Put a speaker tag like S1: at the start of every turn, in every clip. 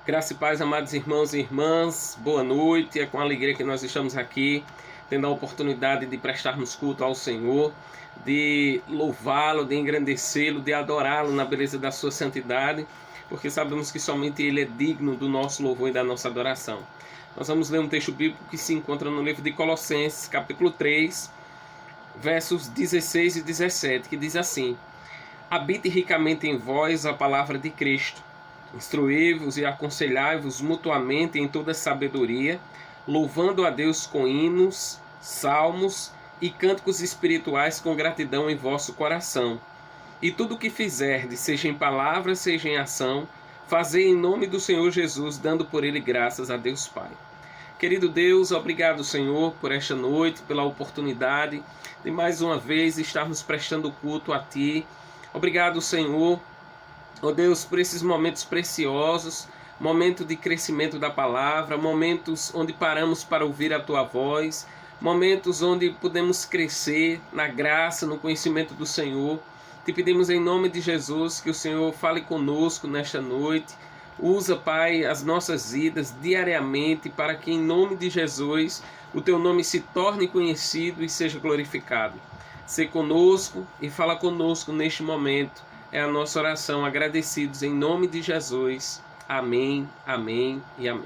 S1: Graça e paz, amados irmãos e irmãs, boa noite. É com alegria que nós estamos aqui, tendo a oportunidade de prestarmos culto ao Senhor, de louvá-lo, de engrandecê-lo, de adorá-lo na beleza da sua santidade, porque sabemos que somente Ele é digno do nosso louvor e da nossa adoração. Nós vamos ler um texto bíblico que se encontra no livro de Colossenses, capítulo 3, versos 16 e 17, que diz assim: Habite ricamente em vós a palavra de Cristo. Instruí-vos e aconselhai-vos mutuamente em toda sabedoria, louvando a Deus com hinos, salmos e cânticos espirituais com gratidão em vosso coração. E tudo o que fizerdes, seja em palavra, seja em ação, fazei em nome do Senhor Jesus, dando por Ele graças a Deus Pai. Querido Deus, obrigado, Senhor, por esta noite, pela oportunidade de mais uma vez estarmos prestando culto a Ti. Obrigado, Senhor, ó Deus, por esses momentos preciosos, momento de crescimento da palavra, momentos onde paramos para ouvir a Tua voz, momentos onde podemos crescer na graça, no conhecimento do Senhor. Te pedimos em nome de Jesus que o Senhor fale conosco nesta noite. Usa, Pai, as nossas vidas diariamente para que em nome de Jesus o Teu nome se torne conhecido e seja glorificado. Sê conosco e fala conosco neste momento. É a nossa oração, agradecidos em nome de Jesus. Amém, amém e amém.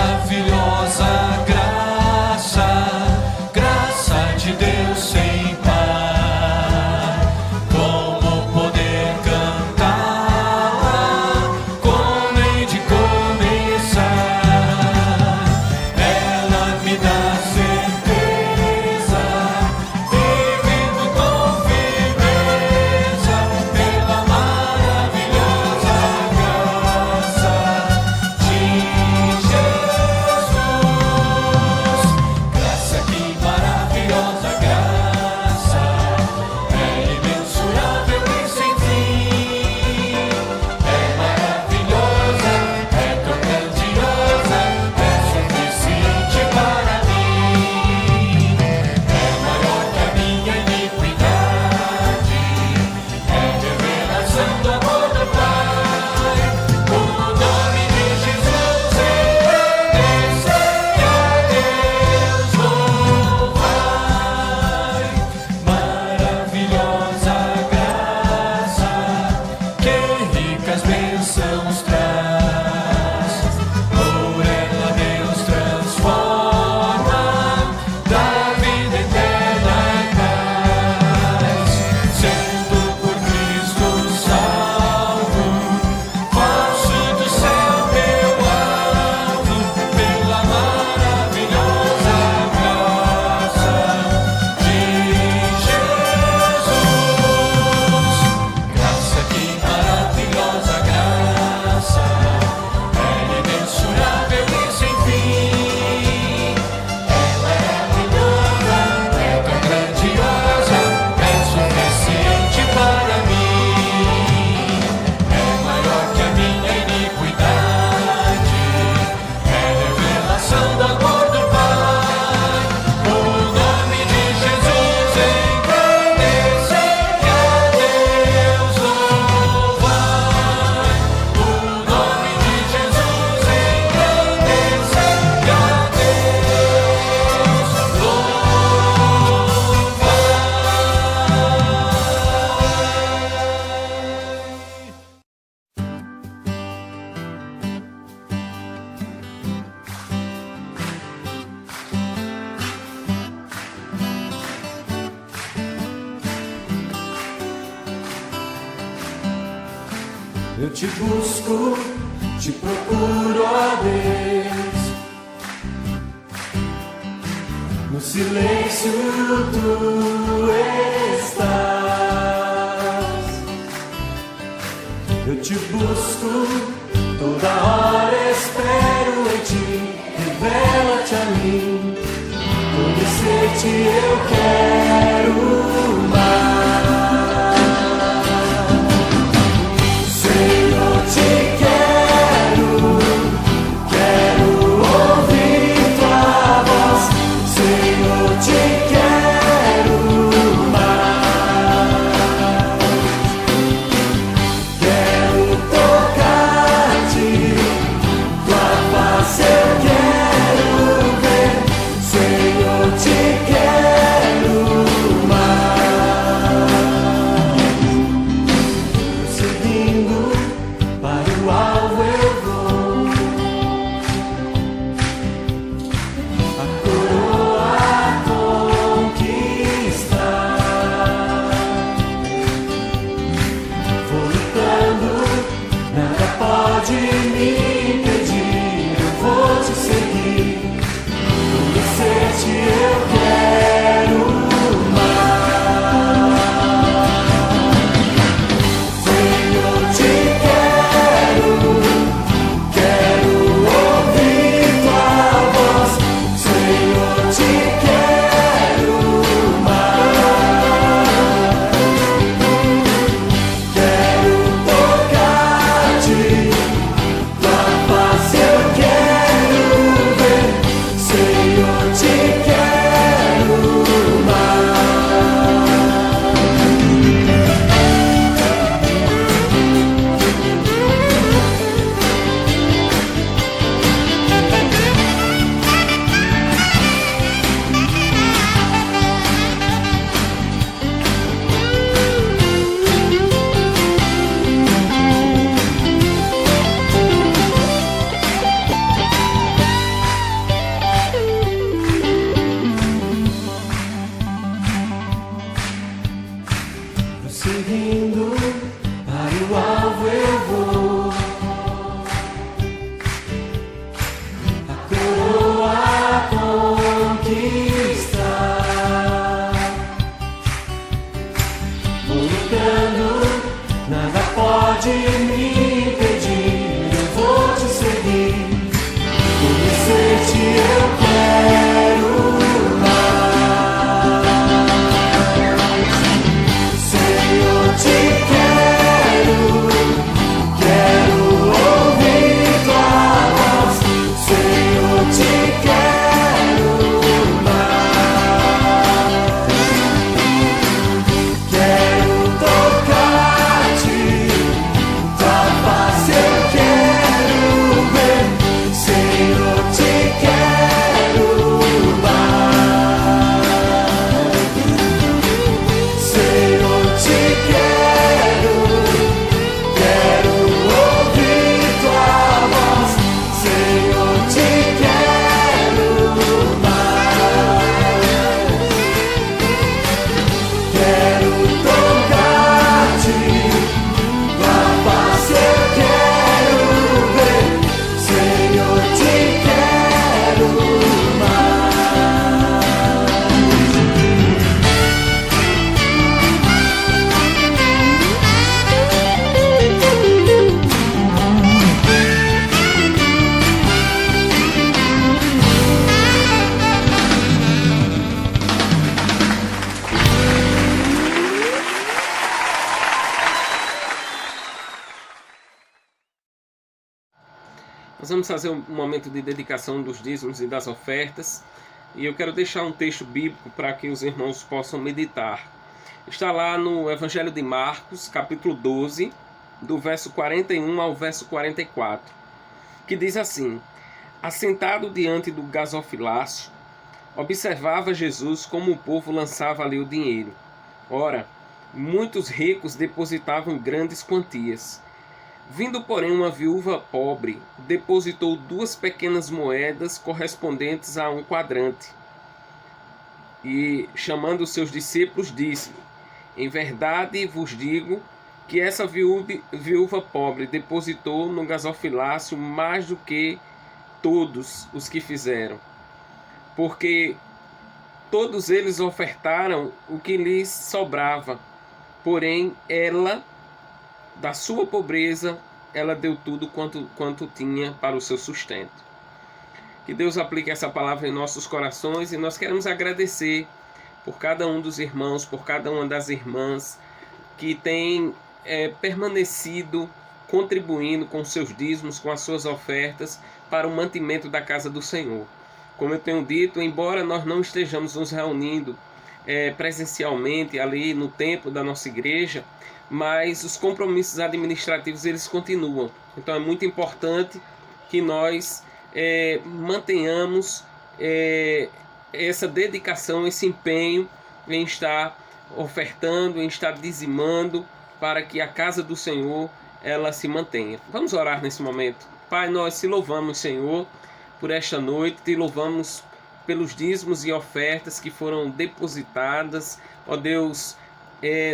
S2: Maravilhosa graça, graça de Deus sem par. Como poder cantá-la, como hei de começar? Ela me dá certeza, vivendo com firmeza, pela maravilhosa graça de Jesus. Graça, que maravilhosa graça, é imensurável e sem fim. É maravilhosa, é tão grandiosa, é suficiente para mim. É maior que a minha iniquidade, é revelação do amor do Pai. O nome de Jesus engrandecerei a Deus louvai. Maravilhosa graça, que ricas bênçãos traz. Por ela Deus transforma, da vida eterna traz. Sendo por Cristo salvo, posso do céu meu alvo, pela maravilhosa graça de Jesus. Graça, que maravilhosa graça, é imensurável e sem fim. É maravilhosa, é tão grandiosa, é suficiente para mim. É maior que a minha iniquidade, é revelação do amor do Pai. O nome de Jesus engrandecerei a Deus louvai. O nome de Jesus engrandecerei a Deus louvai. Eu te busco, te procuro, ó Deus. No silêncio tu estás. Eu te busco, toda hora espero em ti. Revela-te a mim, conhecer-te eu quero mais. Senhor, te quero ouvir.
S1: vamos fazer um momento de dedicação dos dízimos e das ofertas. E eu quero deixar um texto bíblico para que os irmãos possam meditar. Está lá no Evangelho de Marcos, capítulo 12, do verso 41 ao verso 44, que diz assim: assentado diante do gasofilácio, observava Jesus como o povo lançava ali o dinheiro. Ora, muitos ricos depositavam grandes quantias. Vindo, porém, uma viúva pobre, depositou 2 pequenas moedas correspondentes a 1 quadrante. E, chamando os seus discípulos, disse: em verdade vos digo que essa viúva pobre depositou no gasofilácio mais do que todos os que fizeram, porque todos eles ofertaram o que lhes sobrava, porém ela, da sua pobreza, ela deu tudo quanto tinha para o seu sustento. Que Deus aplique essa palavra em nossos corações, e nós queremos agradecer por cada um dos irmãos, por cada uma das irmãs que tem permanecido contribuindo com seus dízimos, com as suas ofertas para o mantimento da casa do Senhor. Como eu tenho dito, embora nós não estejamos nos reunindo presencialmente ali no templo da nossa igreja, mas os compromissos administrativos eles continuam. Então é muito importante que nós mantenhamos essa dedicação, esse empenho em estar ofertando, em estar dizimando, para que a casa do Senhor ela se mantenha. Vamos orar nesse momento. Pai, nós te louvamos, Senhor, por esta noite, te louvamos pelos dízimos e ofertas que foram depositadas, ó Deus,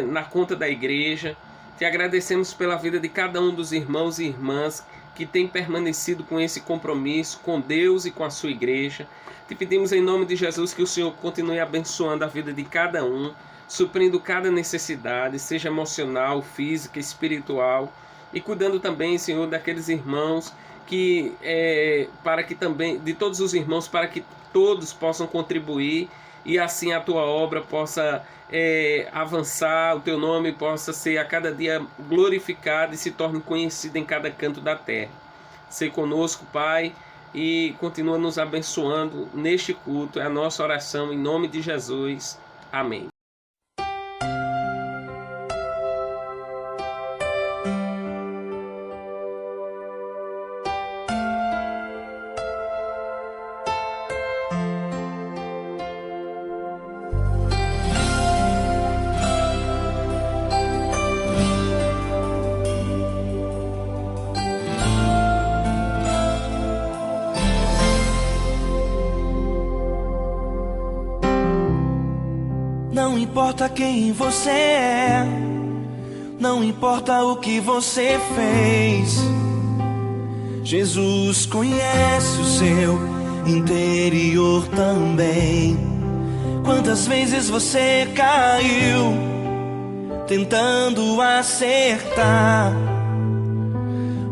S1: na conta da igreja. Te agradecemos pela vida de cada um dos irmãos e irmãs que tem permanecido com esse compromisso com Deus e com a sua igreja. Te pedimos em nome de Jesus que o Senhor continue abençoando a vida de cada um, suprindo cada necessidade, seja emocional, física, espiritual, e cuidando também, Senhor, daqueles irmãos que, para que também, de todos os irmãos, para que todos possam contribuir e assim a tua obra possa avançar, o teu nome possa ser a cada dia glorificado e se torne conhecido em cada canto da terra. Ser conosco, Pai, e continua nos abençoando neste culto. É a nossa oração em nome de Jesus. Amém.
S3: Não importa quem você é, não importa o que você fez, Jesus conhece o seu interior também. Quantas vezes você caiu tentando acertar,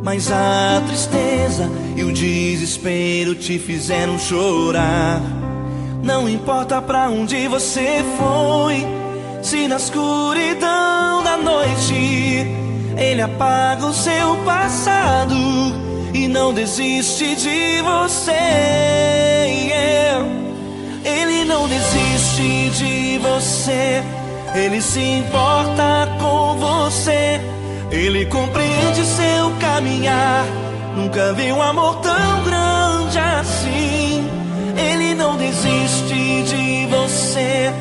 S3: mas a tristeza e o desespero te fizeram chorar. Não importa pra onde você foi, se na escuridão da noite Ele apaga o seu passado e não desiste de você. Ele não desiste de você, Ele se importa com você, Ele compreende seu caminhar. Nunca vi um amor tão grande assim. Ele não desiste de você,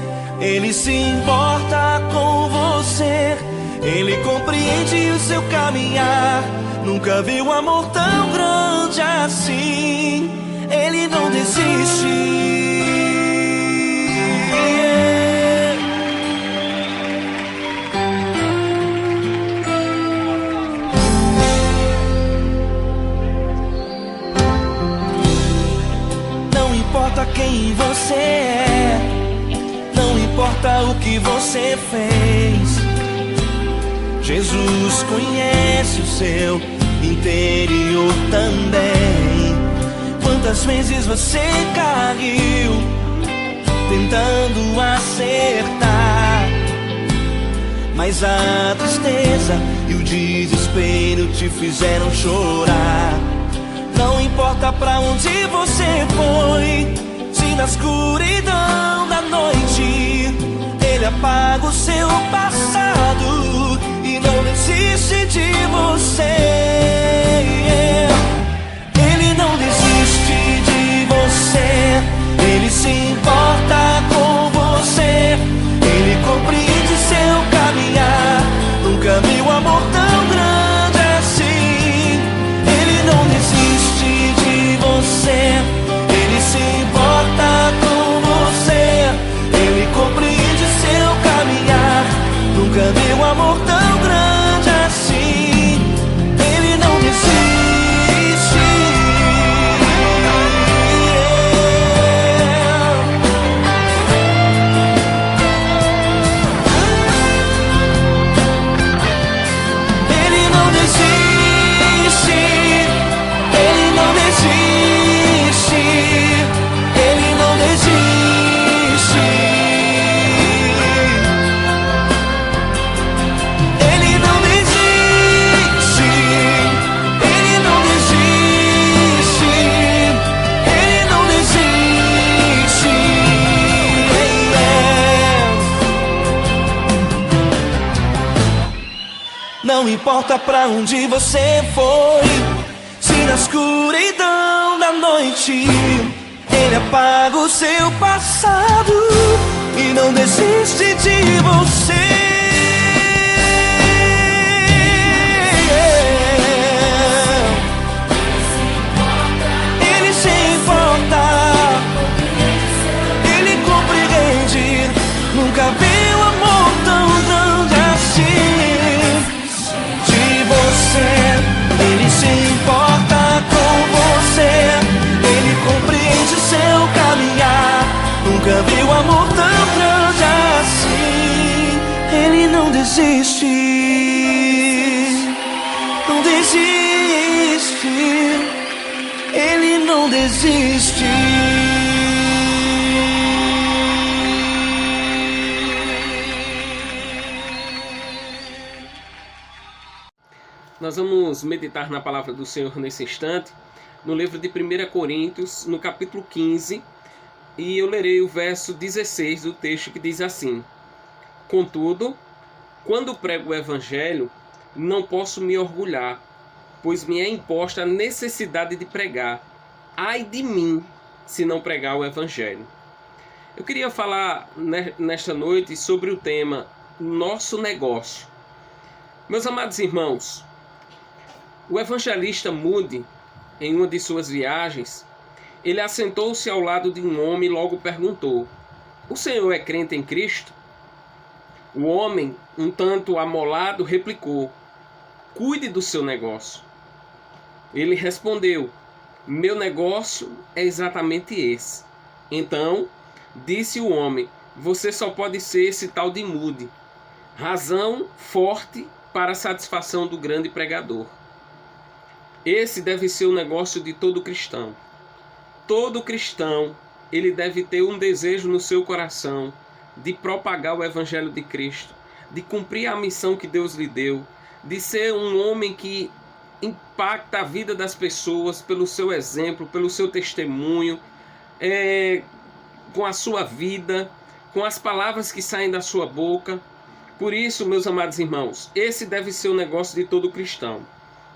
S3: Ele se importa com você, Ele compreende o seu caminhar. Nunca vi um amor tão grande assim. Ele não desiste. Não importa quem você é, não importa o que você fez, Jesus conhece o seu interior também. Quantas vezes você caiu tentando acertar, mas a tristeza e o desespero te fizeram chorar. Não importa pra onde você foi, se na escuridão da noite Ele apaga o seu passado e não desiste de você. Ele não desiste de você, Ele se importa com você, Ele compreende seu caminhar. Nunca vi um amor tão grande assim. Ele não desiste de você, Ele se importa com você, Ele compreende seu caminhar. Nunca vi um amor tão grande assim. Ele não desiste. Ele não desiste. Ele não desiste. Ele não desiste. Ele não desiste. Ele não desiste. Ele não desiste. Não importa pra onde você foi, se na escuridão da noite Ele apaga o seu passado e não desiste de você. Ele se importa, Ele compreende. Nunca vi um amor tão grande assim. De você, Ele se importa com você, Ele compreende seu caminhar. Nunca vi um amor tão grande assim. Ele não desiste, não desiste. Ele não desiste.
S1: Nós vamos meditar na palavra do Senhor nesse instante, no livro de 1 Coríntios, no capítulo 15, e eu lerei o verso 16 do texto que diz assim: Contudo, quando prego o Evangelho, não posso me orgulhar, pois me é imposta a necessidade de pregar. Ai de mim, se não pregar o Evangelho. Eu queria falar nesta noite sobre o tema Nosso Negócio. Meus amados irmãos, o evangelista Moody, em uma de suas viagens, ele assentou-se ao lado de um homem e logo perguntou: O senhor é crente em Cristo? O homem, um tanto amolado, replicou: Cuide do seu negócio. Ele respondeu: Meu negócio é exatamente esse. Então, disse o homem: Você só pode ser esse tal de Moody. Razão forte para a satisfação do grande pregador. Esse deve ser o negócio de todo cristão. Todo cristão, ele deve ter um desejo no seu coração de propagar o Evangelho de Cristo, de cumprir a missão que Deus lhe deu, de ser um homem que impacta a vida das pessoas pelo seu exemplo, pelo seu testemunho, com a sua vida, com as palavras que saem da sua boca. Por isso, meus amados irmãos, esse deve ser o negócio de todo cristão.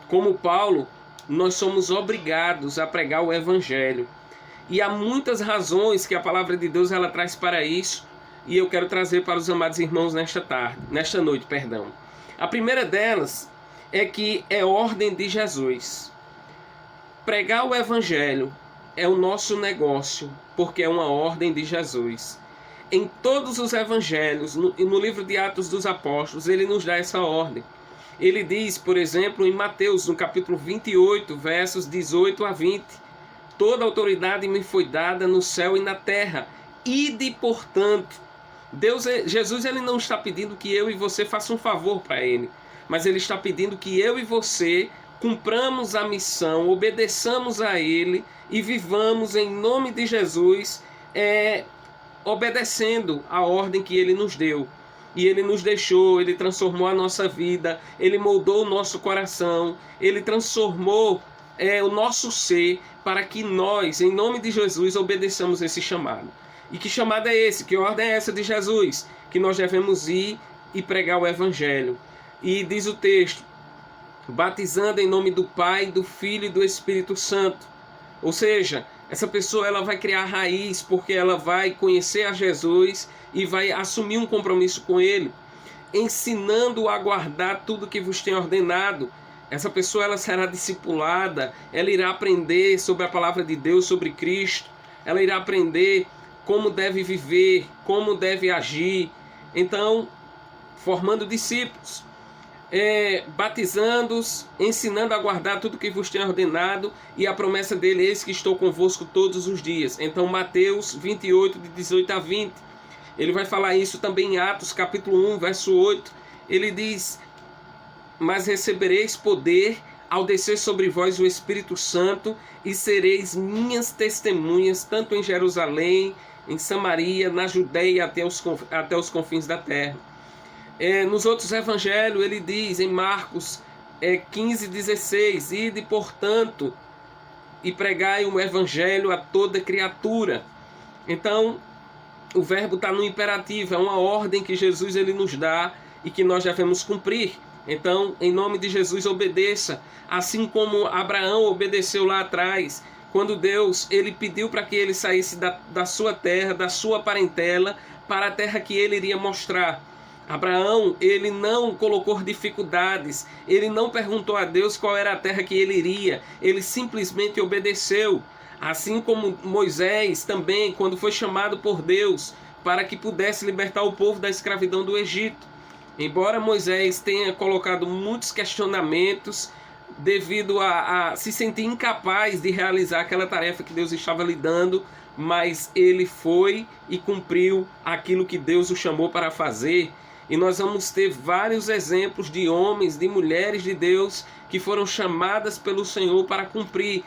S1: Como Paulo, nós somos obrigados a pregar o Evangelho. E há muitas razões que a palavra de Deus ela traz para isso, e eu quero trazer para os amados irmãos nesta noite. A primeira delas é que é ordem de Jesus. Pregar o Evangelho é o nosso negócio, porque é uma ordem de Jesus. Em todos os evangelhos, no livro de Atos dos Apóstolos, ele nos dá essa ordem. Ele diz, por exemplo, em Mateus, no capítulo 28, versos 18 a 20, Toda autoridade me foi dada no céu e na terra. Ide, portanto. Jesus ele não está pedindo que eu e você façam um favor para ele, mas ele está pedindo que eu e você cumpramos a missão, obedeçamos a ele e vivamos em nome de Jesus, obedecendo a ordem que ele nos deu. E ele nos deixou, ele transformou a nossa vida, ele moldou o nosso coração, ele transformou o nosso ser para que nós, em nome de Jesus, obedeçamos esse chamado. E que chamado é esse? Que ordem é essa de Jesus? Que nós devemos ir e pregar o Evangelho. E diz o texto, batizando em nome do Pai, do Filho e do Espírito Santo. Ou seja, essa pessoa ela vai criar raiz porque ela vai conhecer a Jesus e vai assumir um compromisso com Ele, ensinando a guardar tudo que vos tem ordenado. Essa pessoa ela será discipulada, ela irá aprender sobre a palavra de Deus, sobre Cristo, ela irá aprender como deve viver, como deve agir. Então, formando discípulos, batizando-os, ensinando a guardar tudo que vos tem ordenado, e a promessa dele é: eis que estou convosco todos os dias. Então, Mateus 28, de 18 a 20. Ele vai falar isso também em Atos, capítulo 1, verso 8. Ele diz: mas recebereis poder ao descer sobre vós o Espírito Santo, e sereis minhas testemunhas, tanto em Jerusalém, em Samaria, na Judeia, até os confins da terra. Nos outros evangelhos ele diz, em Marcos 15, 16, ide, portanto, e pregai o evangelho a toda criatura. Então, o verbo está no imperativo, é uma ordem que Jesus ele nos dá e que nós devemos cumprir. Então, em nome de Jesus, obedeça, assim como Abraão obedeceu lá atrás, quando Deus ele pediu para que ele saísse da sua terra, da sua parentela, para a terra que ele iria mostrar. Abraão, ele não colocou dificuldades, ele não perguntou a Deus qual era a terra que ele iria, ele simplesmente obedeceu. Assim como Moisés também, quando foi chamado por Deus para que pudesse libertar o povo da escravidão do Egito. Embora Moisés tenha colocado muitos questionamentos devido a se sentir incapaz de realizar aquela tarefa que Deus estava lhe dando, mas ele foi e cumpriu aquilo que Deus o chamou para fazer. E nós vamos ter vários exemplos de homens, de mulheres de Deus que foram chamadas pelo Senhor para cumprir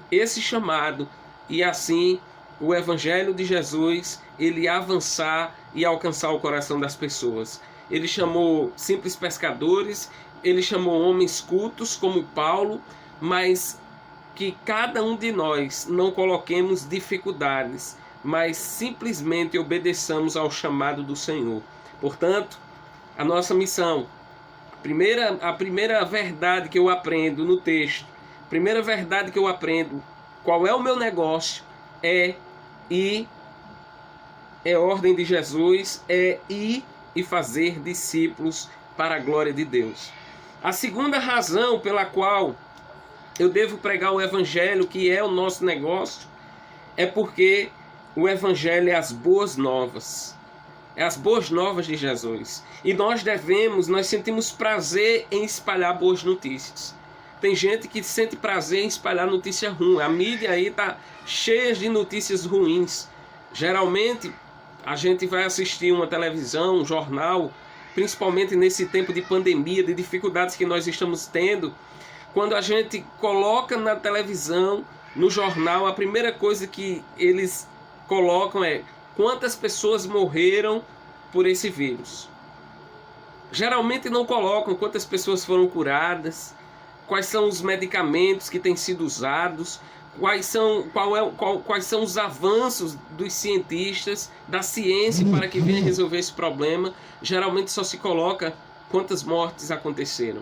S1: esse chamado, e assim o Evangelho de Jesus ele avançar e alcançar o coração das pessoas. Ele chamou simples pescadores, ele chamou homens cultos como Paulo, mas que cada um de nós não coloquemos dificuldades, mas simplesmente obedeçamos ao chamado do Senhor. Portanto, a nossa missão, a primeira verdade que eu aprendo no texto, a primeira verdade que eu aprendo, qual é o meu negócio, é ordem de Jesus, é ir e fazer discípulos para a glória de Deus. A segunda razão pela qual eu devo pregar o Evangelho, que é o nosso negócio, é porque o Evangelho é as boas novas. É as boas novas de Jesus. E nós sentimos prazer em espalhar boas notícias. Tem gente que sente prazer em espalhar notícia ruim. A mídia aí está cheia de notícias ruins. Geralmente, a gente vai assistir uma televisão, um jornal, principalmente nesse tempo de pandemia, de dificuldades que nós estamos tendo. Quando a gente coloca na televisão, no jornal, a primeira coisa que eles colocam é: quantas pessoas morreram por esse vírus? Geralmente não colocam quantas pessoas foram curadas, quais são os medicamentos que têm sido usados, quais são os avanços dos cientistas, da ciência para que venha resolver esse problema. Geralmente só se coloca quantas mortes aconteceram.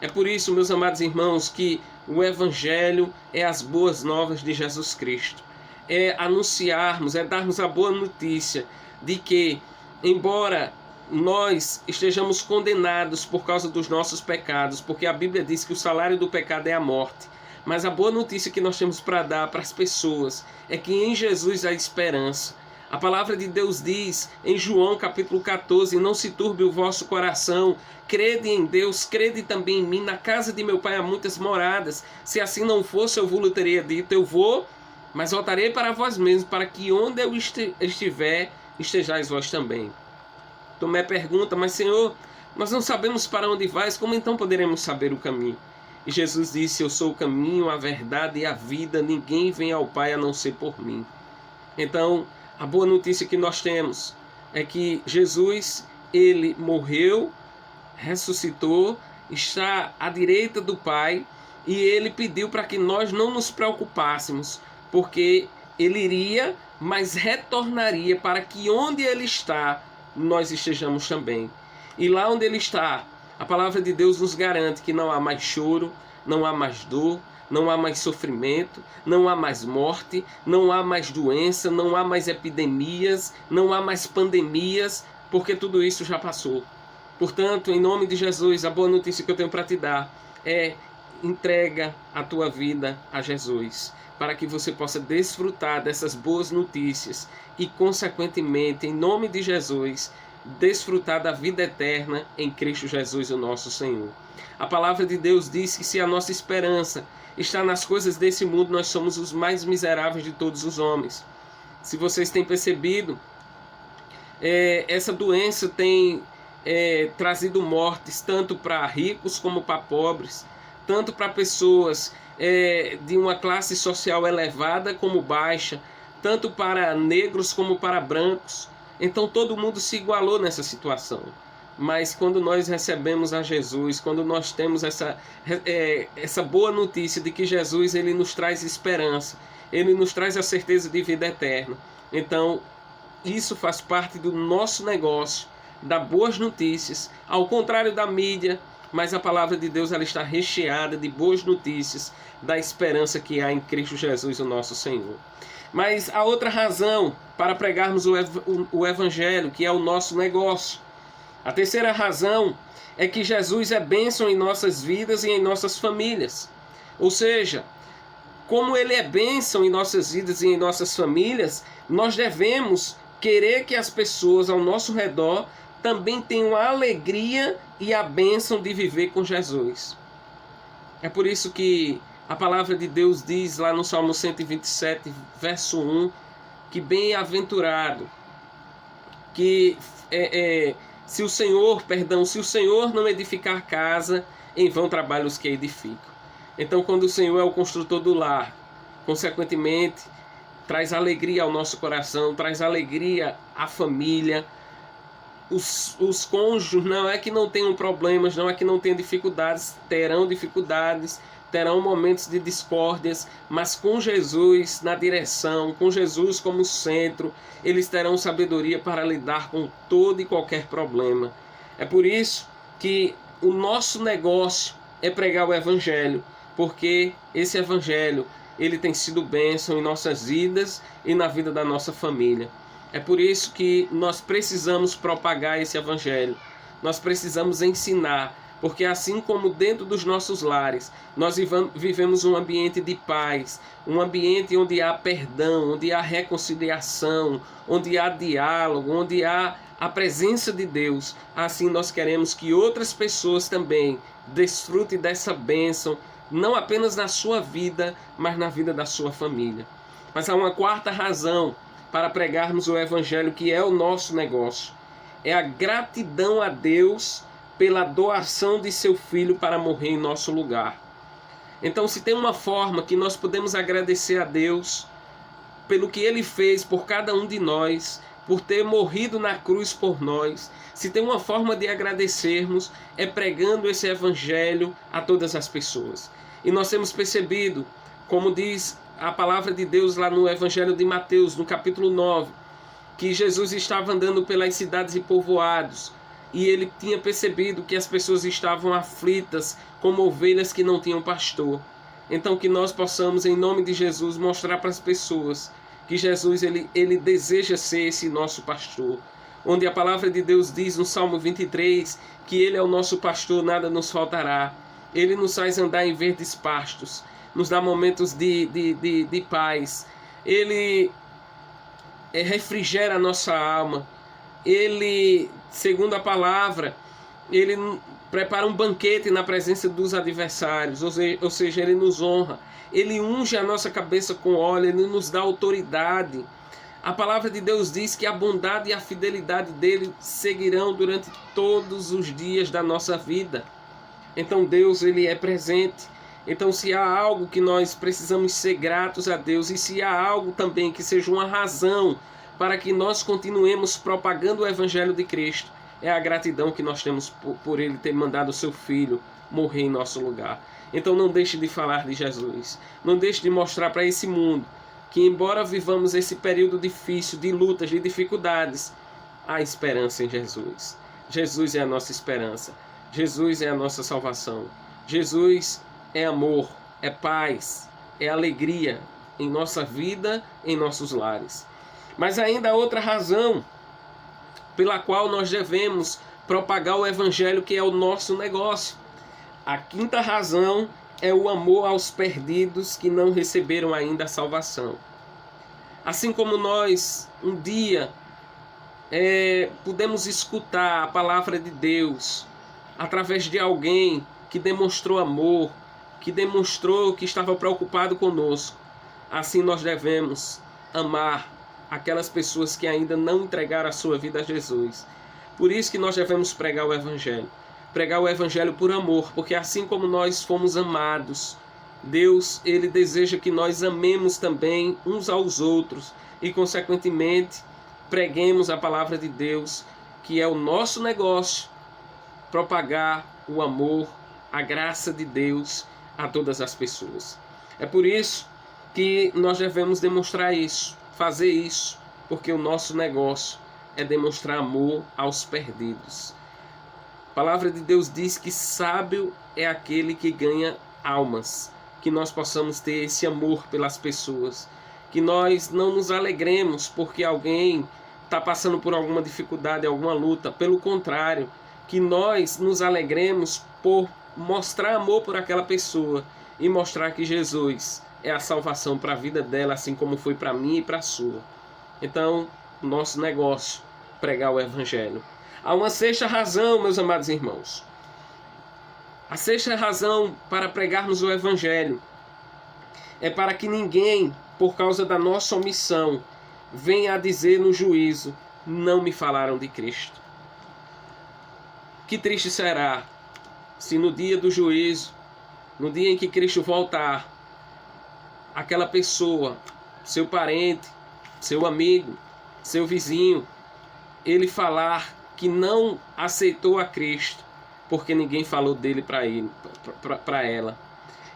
S1: É por isso, meus amados irmãos, que o Evangelho é as boas novas de Jesus Cristo. É anunciarmos, é darmos a boa notícia de que, embora nós estejamos condenados por causa dos nossos pecados, porque a Bíblia diz que o salário do pecado é a morte, mas a boa notícia que nós temos para dar para as pessoas é que em Jesus há esperança. A palavra de Deus diz em João capítulo 14, não se turbe o vosso coração, crede em Deus, crede também em mim, na casa de meu pai há muitas moradas, se assim não fosse eu vos teria dito, eu vou, mas voltarei para vós mesmos, para que onde eu estiver, estejais vós também. Tomé pergunta, mas Senhor, nós não sabemos para onde vais, como então poderemos saber o caminho? E Jesus disse, eu sou o caminho, a verdade e a vida, ninguém vem ao Pai a não ser por mim. Então, a boa notícia que nós temos é que Jesus, ele morreu, ressuscitou, está à direita do Pai e ele pediu para que nós não nos preocupássemos, porque ele iria, mas retornaria para que onde ele está, nós estejamos também. E lá onde ele está, a palavra de Deus nos garante que não há mais choro, não há mais dor, não há mais sofrimento, não há mais morte, não há mais doença, não há mais epidemias, não há mais pandemias, porque tudo isso já passou. Portanto, em nome de Jesus, a boa notícia que eu tenho para te dar é: entrega a tua vida a Jesus, para que você possa desfrutar dessas boas notícias e, consequentemente, em nome de Jesus, desfrutar da vida eterna em Cristo Jesus, o nosso Senhor. A palavra de Deus diz que se a nossa esperança está nas coisas desse mundo, nós somos os mais miseráveis de todos os homens. Se vocês têm percebido, essa doença tem trazido mortes tanto para ricos como para pobres, tanto para pessoas de uma classe social elevada como baixa, tanto para negros como para brancos. Então todo mundo se igualou nessa situação. Mas quando nós recebemos a Jesus, quando nós temos essa boa notícia de que Jesus ele nos traz esperança, ele nos traz a certeza de vida eterna, então isso faz parte do nosso negócio, dar boas notícias, ao contrário da mídia, mas a palavra de Deus ela está recheada de boas notícias, da esperança que há em Cristo Jesus, o nosso Senhor. Mas a outra razão para pregarmos o Evangelho, que é o nosso negócio. A terceira razão é que Jesus é bênção em nossas vidas e em nossas famílias. Ou seja, como Ele é bênção em nossas vidas e em nossas famílias, nós devemos querer que as pessoas ao nosso redor também tenham a alegria e a bênção de viver com Jesus. É por isso que a palavra de Deus diz lá no Salmo 127, verso 1, que bem-aventurado, que se o Senhor não edificar casa, em vão trabalham os que edificam. Então, quando o Senhor é o construtor do lar, consequentemente, traz alegria ao nosso coração, traz alegria à família. Os cônjuges não é que não tenham problemas, não é que não tenham dificuldades, terão momentos de discórdias, mas com Jesus na direção, com Jesus como centro, eles terão sabedoria para lidar com todo e qualquer problema. É por isso que o nosso negócio é pregar o Evangelho, porque esse Evangelho ele tem sido bênção em nossas vidas e na vida da nossa família. É por isso que nós precisamos propagar esse Evangelho, nós precisamos ensinar, porque assim como dentro dos nossos lares, nós vivemos um ambiente de paz, um ambiente onde há perdão, onde há reconciliação, onde há diálogo, onde há a presença de Deus, assim nós queremos que outras pessoas também desfrutem dessa bênção, não apenas na sua vida, mas na vida da sua família. Mas há uma quarta razão para pregarmos o Evangelho, que é o nosso negócio. É a gratidão a Deus pela doação de seu Filho para morrer em nosso lugar. Então, se tem uma forma que nós podemos agradecer a Deus pelo que Ele fez por cada um de nós, por ter morrido na cruz por nós, se tem uma forma de agradecermos, é pregando esse Evangelho a todas as pessoas. E nós temos percebido, como diz a palavra de Deus lá no Evangelho de Mateus, no capítulo 9, que Jesus estava andando pelas cidades e povoados, e ele tinha percebido que as pessoas estavam aflitas como ovelhas que não tinham pastor. Então que nós possamos, em nome de Jesus, mostrar para as pessoas que Jesus ele deseja ser esse nosso pastor. Onde a palavra de Deus diz no Salmo 23 que Ele é o nosso pastor, nada nos faltará. Ele nos faz andar em verdes pastos, nos dá momentos de paz. Ele refrigera a nossa alma. Ele, segundo a palavra, Ele prepara um banquete na presença dos adversários, ou seja, Ele nos honra. Ele unge a nossa cabeça com óleo, Ele nos dá autoridade. A palavra de Deus diz que a bondade e a fidelidade dele seguirão durante todos os dias da nossa vida. Então Deus, ele é presente. Então se há algo que nós precisamos ser gratos a Deus, e se há algo também que seja uma razão para que nós continuemos propagando o Evangelho de Cristo, é a gratidão que nós temos por Ele ter mandado o seu Filho morrer em nosso lugar. Então não deixe de falar de Jesus. Não deixe de mostrar para esse mundo que, embora vivamos esse período difícil, de lutas, de dificuldades, há esperança em Jesus. Jesus é a nossa esperança. Jesus é a nossa salvação. Jesus é amor, é paz, é alegria em nossa vida, em nossos lares. Mas ainda há outra razão pela qual nós devemos propagar o Evangelho, que é o nosso negócio. A quinta razão é o amor aos perdidos que não receberam ainda a salvação. Assim como nós, um dia, pudemos escutar a palavra de Deus através de alguém que demonstrou amor, que demonstrou que estava preocupado conosco, assim nós devemos amar aquelas pessoas que ainda não entregaram a sua vida a Jesus. Por isso que nós devemos pregar o Evangelho. Pregar o Evangelho por amor, porque assim como nós fomos amados, Deus, Ele deseja que nós amemos também uns aos outros e, consequentemente, preguemos a palavra de Deus, que é o nosso negócio, propagar o amor, a graça de Deus a todas as pessoas. É por isso que nós devemos demonstrar isso, fazer isso, porque o nosso negócio é demonstrar amor aos perdidos. A palavra de Deus diz que sábio é aquele que ganha almas, que nós possamos ter esse amor pelas pessoas, que nós não nos alegremos porque alguém está passando por alguma dificuldade, alguma luta, pelo contrário, que nós nos alegremos por mostrar amor por aquela pessoa e mostrar que Jesus é a salvação para a vida dela, assim como foi para mim e para a sua. Então, nosso negócio, pregar o Evangelho. Há uma sexta razão, meus amados irmãos. A sexta razão para pregarmos o Evangelho é para que ninguém, por causa da nossa omissão, venha a dizer no juízo: não me falaram de Cristo. Que triste será se no dia do juízo, no dia em que Cristo voltar, aquela pessoa, seu parente, seu amigo, seu vizinho, ele falar que não aceitou a Cristo porque ninguém falou dele para ela.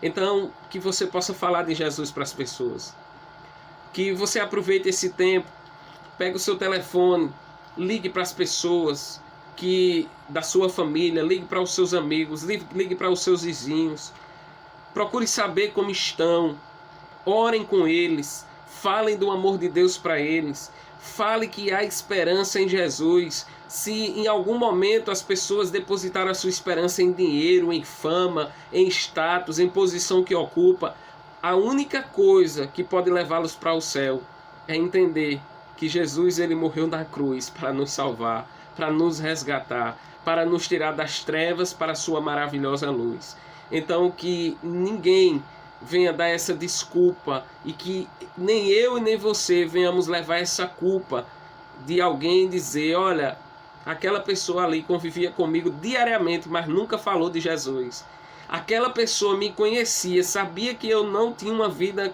S1: Então, que você possa falar de Jesus para as pessoas. Que você aproveite esse tempo, pegue o seu telefone, ligue para as pessoas da sua família, ligue para os seus amigos, ligue para os seus vizinhos. Procure saber como estão, orem com eles, falem do amor de Deus para eles, fale que há esperança em Jesus. Se em algum momento as pessoas depositaram a sua esperança em dinheiro, em fama, em status, em posição que ocupa, a única coisa que pode levá-los para o céu é entender que Jesus, ele morreu na cruz para nos salvar, para nos resgatar, para nos tirar das trevas para a sua maravilhosa luz. Então, que ninguém venha dar essa desculpa e que nem eu e nem você venhamos levar essa culpa de alguém dizer: olha, aquela pessoa ali convivia comigo diariamente, mas nunca falou de Jesus. Aquela pessoa me conhecia, sabia que eu não tinha uma vida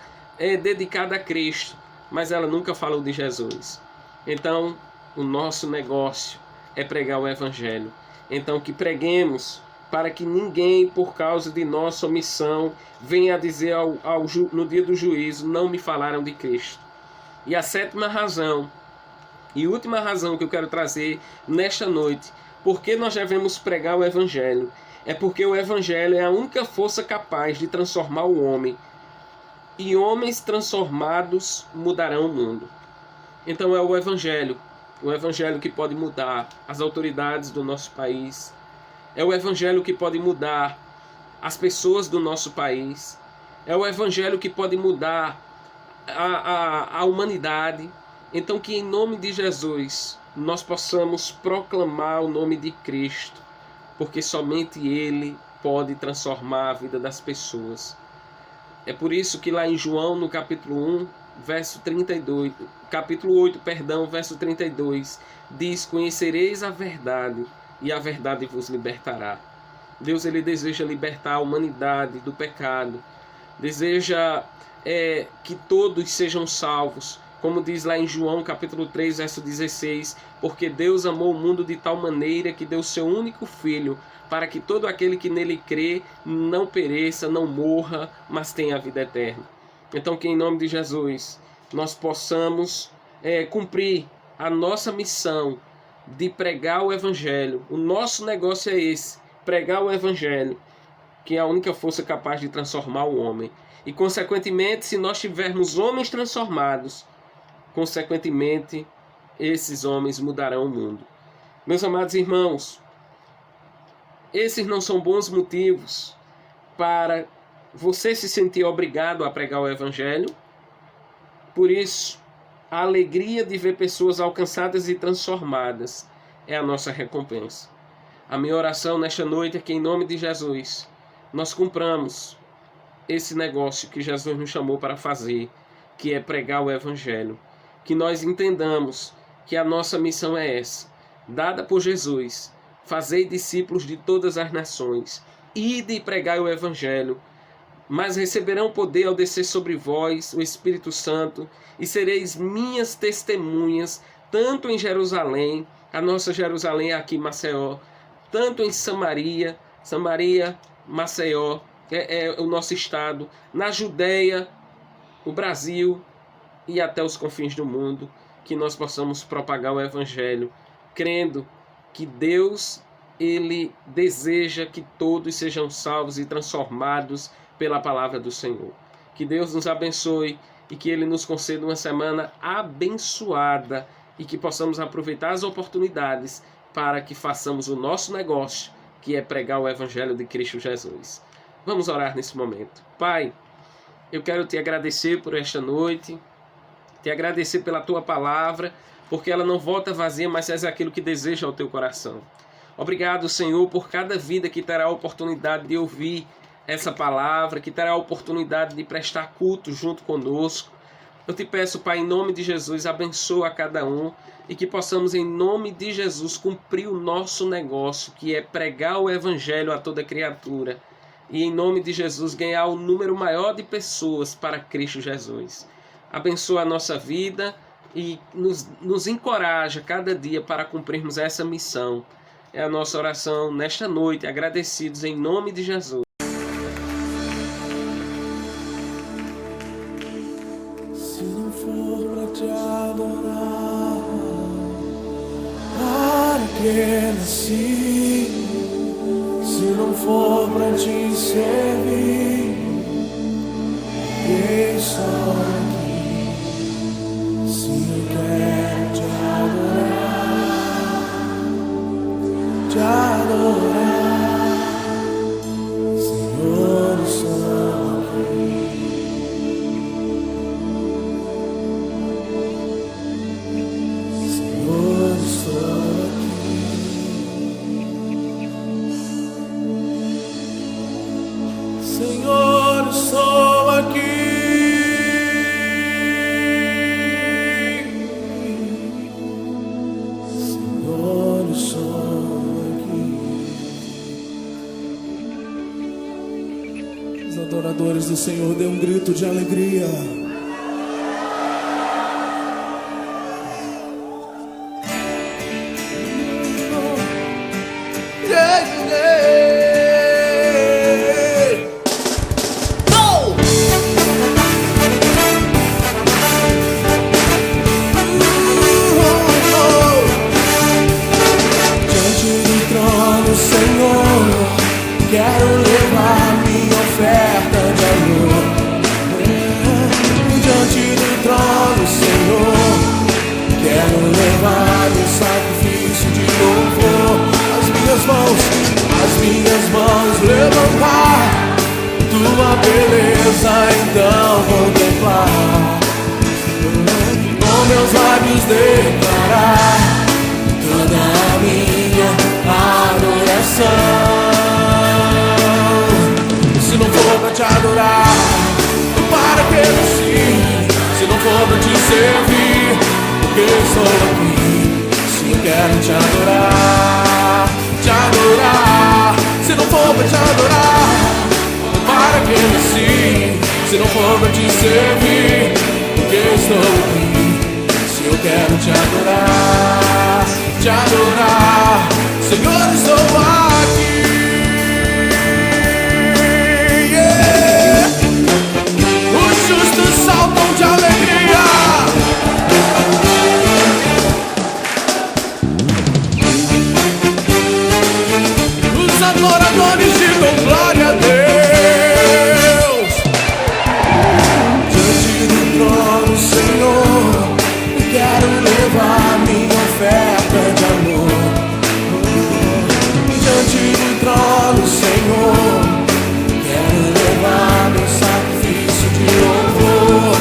S1: dedicada a Cristo, mas ela nunca falou de Jesus. Então, o nosso negócio é pregar o Evangelho. Então, que preguemos para que ninguém, por causa de nossa omissão, venha a dizer no dia do juízo: não me falaram de Cristo. E a sétima razão, e última razão que eu quero trazer nesta noite, porque nós devemos pregar o Evangelho, é porque o Evangelho é a única força capaz de transformar o homem, e homens transformados mudarão o mundo. Então é o Evangelho que pode mudar as autoridades do nosso país, é o Evangelho que pode mudar as pessoas do nosso país, é o Evangelho que pode mudar a humanidade. Então, que em nome de Jesus nós possamos proclamar o nome de Cristo, porque somente Ele pode transformar a vida das pessoas. É por isso que lá em João, no capítulo 1, verso 32, capítulo 8, verso 32, diz: conhecereis a verdade, e a verdade vos libertará. Deus, ele deseja libertar a humanidade do pecado, deseja que todos sejam salvos, como diz lá em João capítulo 3, verso 16, porque Deus amou o mundo de tal maneira que deu seu único Filho, para que todo aquele que nele crê não pereça, não morra, mas tenha a vida eterna. Então que em nome de Jesus nós possamos cumprir a nossa missão de pregar o Evangelho. O nosso negócio é esse, pregar o Evangelho, que é a única força capaz de transformar o homem. E consequentemente, se nós tivermos homens transformados, consequentemente, esses homens mudarão o mundo. Meus amados irmãos, esses não são bons motivos para você se sentir obrigado a pregar o Evangelho. Por isso, a alegria de ver pessoas alcançadas e transformadas é a nossa recompensa. A minha oração nesta noite é que, em nome de Jesus, nós cumpramos esse negócio que Jesus nos chamou para fazer, que é pregar o Evangelho. Que nós entendamos que a nossa missão é essa, dada por Jesus: fazei discípulos de todas as nações, ide e pregai o Evangelho, mas receberão poder ao descer sobre vós o Espírito Santo, e sereis minhas testemunhas, tanto em Jerusalém, a nossa Jerusalém é aqui em Maceió, tanto em Samaria, Maceió, é o nosso estado, na Judeia, o Brasil e até os confins do mundo, que nós possamos propagar o Evangelho, crendo que Deus, Ele deseja que todos sejam salvos e transformados pela palavra do Senhor. Que Deus nos abençoe e que Ele nos conceda uma semana abençoada e que possamos aproveitar as oportunidades para que façamos o nosso negócio, que é pregar o Evangelho de Cristo Jesus. Vamos orar nesse momento. Pai, eu quero te agradecer por esta noite, te agradecer pela tua palavra, porque ela não volta vazia, mas é aquilo que deseja ao teu coração. Obrigado, Senhor, por cada vida que terá a oportunidade de ouvir essa palavra, que terá a oportunidade de prestar culto junto conosco. Eu te peço, Pai, em nome de Jesus, abençoa a cada um e que possamos, em nome de Jesus, cumprir o nosso negócio, que é pregar o Evangelho a toda criatura. E, em nome de Jesus, ganhar um número maior de pessoas para Cristo Jesus. Abençoa a nossa vida e nos encoraja cada dia para cumprirmos essa missão. É a nossa oração nesta noite, agradecidos em nome de Jesus.
S3: Se não for para te adorar, para que nasci? Se não for para te servir, quem sou aqui? Se eu quero te adorar, Senhor, estou aqui. Senhor, estou aqui. Senhor, estou aqui. Senhor, estou aqui. Os adoradores do Senhor, dê um grito de alegria. Quero levar minha oferta de amor diante do trono, Senhor. Quero levar meu sacrifício de louvor. As minhas mãos levantar, tua beleza então contemplar. Com meus lábios declarar toda a minha adoração. Se não for pra te adorar, para que nasci? Se não for pra te servir, porque eu estou aqui. Se eu quero te adorar, se não for pra te adorar, para que nasci? Se não for pra te servir, porque eu estou aqui. quero te adorar, te adorar. Senhor, estou aqui. Yeah. Os justos saltam de alegria. Os adoradores digam glória a Deus. Diante do trono, Senhor, quero levar minha oferta de amor. Diante do trono, Senhor, quero levar meu sacrifício de louvor.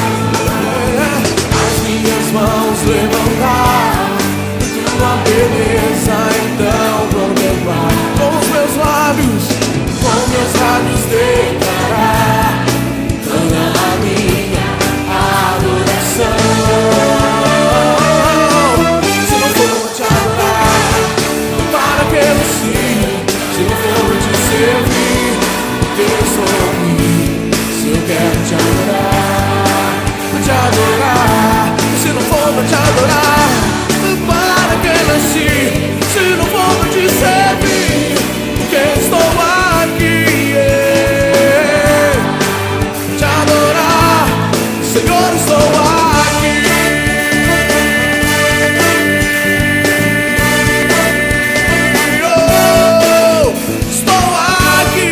S3: As minhas mãos levantar, tua beleza então contemplar. Com meus lábios declarar toda a minha adoração. Se não for te adorar, para que eu siga. Se não for te servir, porque eu sou aqui. Se eu quero te adorar, se não for te adorar, para que eu nasci. Se não for te servir, porque eu estou aqui. Te adorar, Senhor, estou aqui. Estou aqui.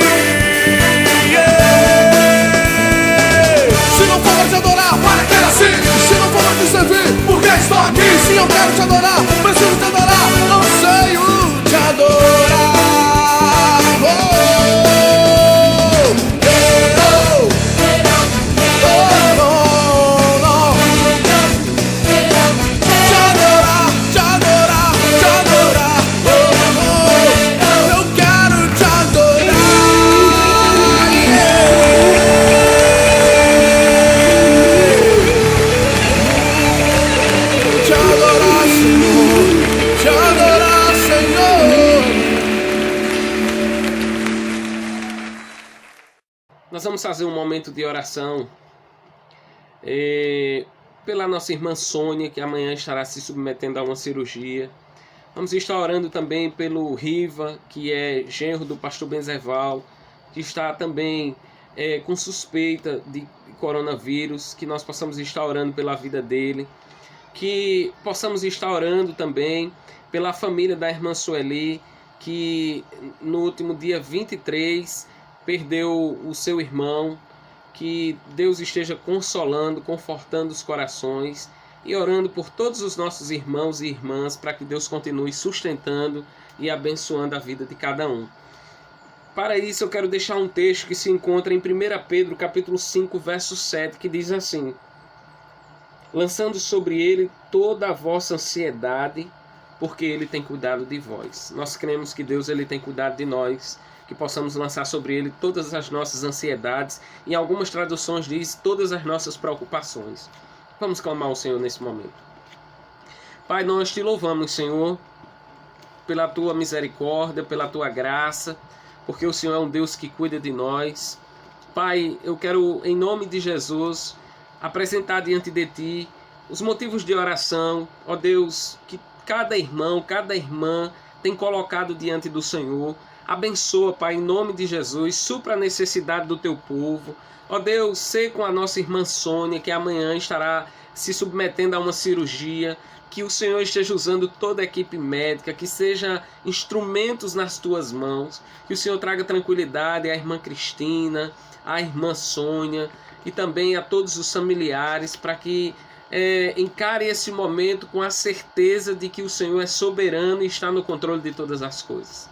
S3: Se não for te adorar, para que nasci. Se não for te servir, porque estou aqui. Se eu quero te adorar, preciso te adorar, anseio te adorar.
S1: Nós vamos fazer um momento de oração pela nossa irmã Sônia, que amanhã estará se submetendo a uma cirurgia. Vamos estar orando também pelo Riva, que é genro do pastor Benzeval, que está também com suspeita de coronavírus, que nós possamos estar orando pela vida dele, que possamos estar orando também pela família da irmã Sueli, que no último dia 23 perdeu o seu irmão. Que Deus esteja consolando, confortando os corações e orando por todos os nossos irmãos e irmãs, para que Deus continue sustentando e abençoando a vida de cada um. Para isso eu quero deixar um texto que se encontra em 1 Pedro capítulo 5, verso 7, que diz assim: lançando sobre ele toda a vossa ansiedade, porque ele tem cuidado de vós. Nós cremos que Deus ele tem cuidado de nós, que possamos lançar sobre ele todas as nossas ansiedades. Em algumas traduções diz todas as nossas preocupações. Vamos clamar ao Senhor nesse momento. Pai, nós te louvamos, Senhor, pela tua misericórdia, pela tua graça, porque o Senhor é um Deus que cuida de nós. Pai, eu quero, em nome de Jesus, apresentar diante de ti os motivos de oração, ó Deus, que cada irmão, cada irmã tem colocado diante do Senhor. Abençoa, Pai, em nome de Jesus, supra a necessidade do teu povo. Ó Deus, sê com a nossa irmã Sônia, que amanhã estará se submetendo a uma cirurgia. Que o Senhor esteja usando toda a equipe médica, que seja instrumentos nas tuas mãos. Que o Senhor traga tranquilidade à irmã Cristina, à irmã Sônia e também a todos os familiares, para que encare esse momento com a certeza de que o Senhor é soberano e está no controle de todas as coisas.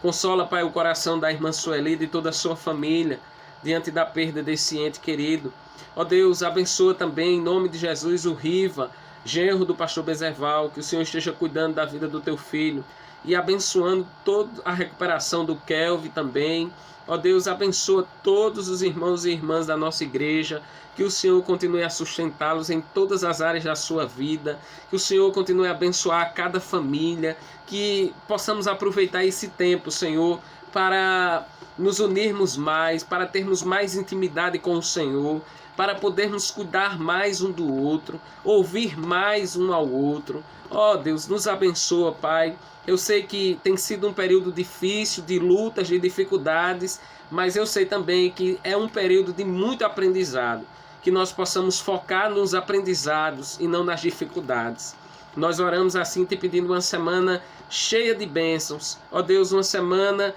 S1: Consola, Pai, o coração da irmã Sueli e de toda a sua família diante da perda desse ente querido. Ó Deus, abençoa também, em nome de Jesus, o Riva, genro do pastor Bezerval, que o Senhor esteja cuidando da vida do teu filho e abençoando toda a recuperação do Kelvin também. Ó Deus, abençoa todos os irmãos e irmãs da nossa igreja, que o Senhor continue a sustentá-los em todas as áreas da sua vida, que o Senhor continue a abençoar cada família, que possamos aproveitar esse tempo, Senhor, para nos unirmos mais, para termos mais intimidade com o Senhor, para podermos cuidar mais um do outro, ouvir mais um ao outro. Ó Deus, nos abençoa, Pai. Eu sei que tem sido um período difícil, de lutas, de dificuldades, mas eu sei também que é um período de muito aprendizado, que nós possamos focar nos aprendizados e não nas dificuldades. Nós oramos assim, te pedindo uma semana cheia de bênçãos. Ó Deus, uma semana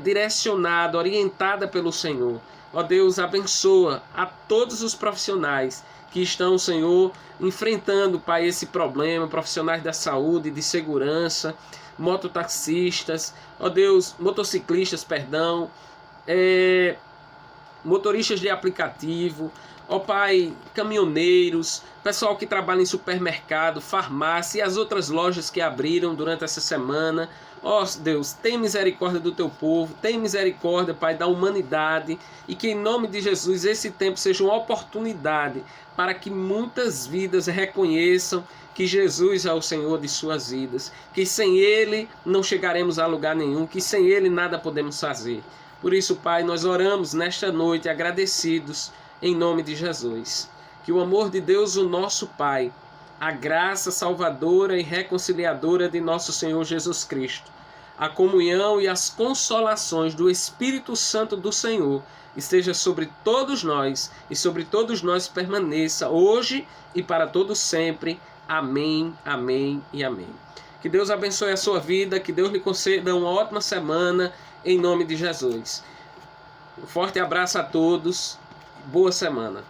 S1: direcionada, orientada pelo Senhor. Ó Deus, abençoa a todos os profissionais que estão, Senhor, enfrentando, Pai, esse problema, profissionais da saúde, de segurança, mototaxistas, ó Deus, motociclistas, perdão, motoristas de aplicativo, ó Pai, caminhoneiros, pessoal que trabalha em supermercado, farmácia e as outras lojas que abriram durante essa semana. Ó Deus, tem misericórdia do teu povo, tem misericórdia, Pai, da humanidade, e que em nome de Jesus esse tempo seja uma oportunidade para que muitas vidas reconheçam que Jesus é o Senhor de suas vidas, que sem Ele não chegaremos a lugar nenhum, que sem Ele nada podemos fazer. Por isso, Pai, nós oramos nesta noite agradecidos em nome de Jesus. Que o amor de Deus, o nosso Pai, a graça salvadora e reconciliadora de nosso Senhor Jesus Cristo, a comunhão e as consolações do Espírito Santo do Senhor esteja sobre todos nós e sobre todos nós permaneça hoje e para todos sempre. Amém, amém e amém. Que Deus abençoe a sua vida, que Deus lhe conceda uma ótima semana em nome de Jesus. Um forte abraço a todos, boa semana.